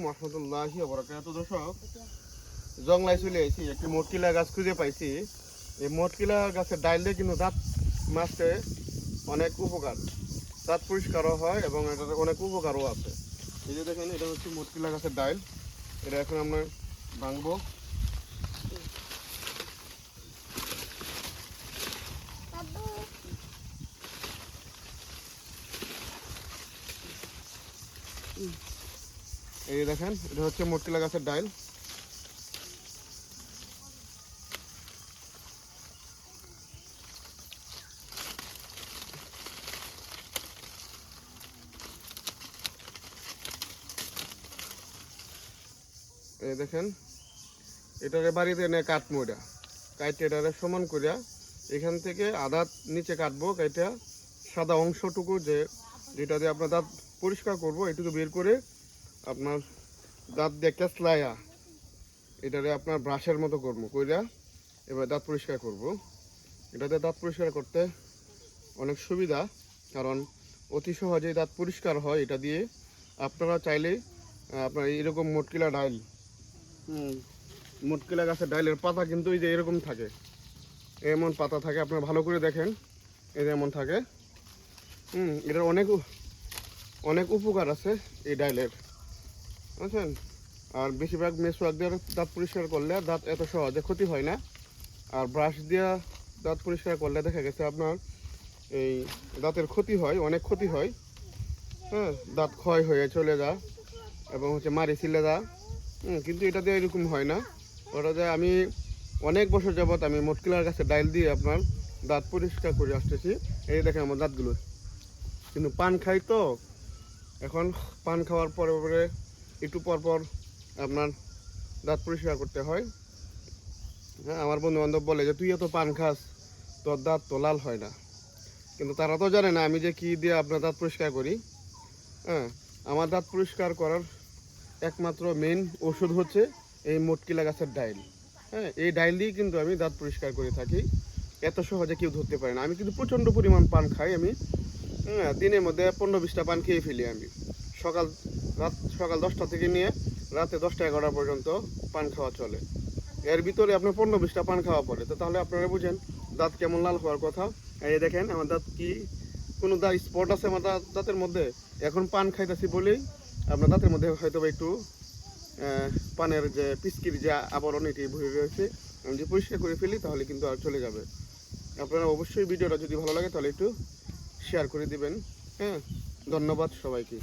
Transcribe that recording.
রহমতুল্লাহি ওয়া বারাকাতুহু। দর্শক, জংলায় চলে আইছি, একটি মটকিলা গাছ খুঁজে পাইছি। এই মটকিলা গাছের ডাল দিয়ে কিন্তু দাঁত মাজতে অনেক উপকার, দাঁত পরিষ্কারও হয় এবং এটার অনেক উপকারও আছে। এই যে দেখেন, এটা হচ্ছে মটকিলা গাছের ডাল। এটা এখন আমরা ভাঙবো। এই দেখেন, এটা হচ্ছে মটকিলা গাছের ডাল। এই দেখেন, এটারে বাড়িতে এনে কাটবো, এটা কাটে এটারে সমান করিয়া এখান থেকে আধা নিচে কাটবো, কাইটা সাদা অংশটুকু যেটা দিয়ে আপনার দাঁত পরিষ্কার করবো এটুকু বের করে আপনার দাঁত দিয়ে কেসলাইয়া এটারে আপনার ব্রাশের মতো করবো কইরা এবার দাঁত পরিষ্কার করব। এটাতে দাঁত পরিষ্কার করতে অনেক সুবিধা, কারণ অতি সহজেই দাঁত পরিষ্কার হয় এটা দিয়ে। আপনারা চাইলে আপনার এরকম মটকিলা ডাইল, মটকিলা গাছের ডাইলের পাতা কিন্তু এই যে এরকম থাকে, এমন পাতা থাকে, আপনারা ভালো করে দেখেন, এই যে এমন থাকে। এটার অনেক অনেক উপকার আছে এই ডাইলের, বুঝছেন। আর বেশিরভাগ মেসওয়াক দিয়ে দাঁত পরিষ্কার করলে দাঁত এত সহজে ক্ষতি হয় না। আর ব্রাশ দিয়ে দাঁত পরিষ্কার করলে দেখা গেছে আপনার এই দাঁতের ক্ষতি হয়, অনেক ক্ষতি হয়। হ্যাঁ, দাঁত ক্ষয় হয়ে চলে যা এবং হচ্ছে মারি ছিলে যা। কিন্তু এটা দিয়ে এরকম হয় না। ওটা দিয়ে আমি অনেক বছর যাবৎ আমি মটকিলার কাছে ডাইল দিয়ে আপনার দাঁত পরিষ্কার করে আসতেছি। এই দেখেন আমার দাঁতগুলো, কিন্তু পান খাই তো, এখন পান খাওয়ার পরে পরে একটু পর পর আপনার দাঁত পরিষ্কার করতে হয়। হ্যাঁ, আমার বন্ধু বান্ধব বলে যে তুই এত পান খাস, তোর দাঁত তো লাল হয় না, কিন্তু তারা তো জানে না আমি যে কী দিয়ে আপনার দাঁত পরিষ্কার করি। হ্যাঁ, আমার দাঁত পরিষ্কার করার একমাত্র মেন ওষুধ হচ্ছে এই মটকিলা গাছের ডাইল। হ্যাঁ, এই ডাইল দিয়েই কিন্তু আমি দাঁত পরিষ্কার করে থাকি। এত সহজে কেউ ধরতে পারে না। আমি কিন্তু প্রচণ্ড পরিমাণ পান খাই। আমি দিনের মধ্যে 15-20টা পান খেয়ে ফেলি। আমি সকাল 10টা থেকে নিয়ে রাতে 10টা-11টা পর্যন্ত পান খাওয়া চলে। এর ভিতরে আপনার 15-20টা পান খাওয়া পড়ে, তো তাহলে আপনারা বুঝেন দাঁত কেমন লাল হওয়ার কথা। এই দেখেন আমার দাঁত কি কোনো দাঁত স্পট আছে আমার দাঁতের মধ্যে। এখন পান খাইতেছি বলেই আপনার দাঁতের মধ্যে হয়তো একটু পানের যে পিচকির যে আবরণ এটি ভরে রয়েছে। আমি যদি পরিষ্কার করে ফেলি তাহলে কিন্তু আর চলে যাবে। আপনারা অবশ্যই ভিডিওটা যদি ভালো লাগে তাহলে একটু শেয়ার করে দিবেন। হ্যাঁ, ধন্যবাদ সবাইকে।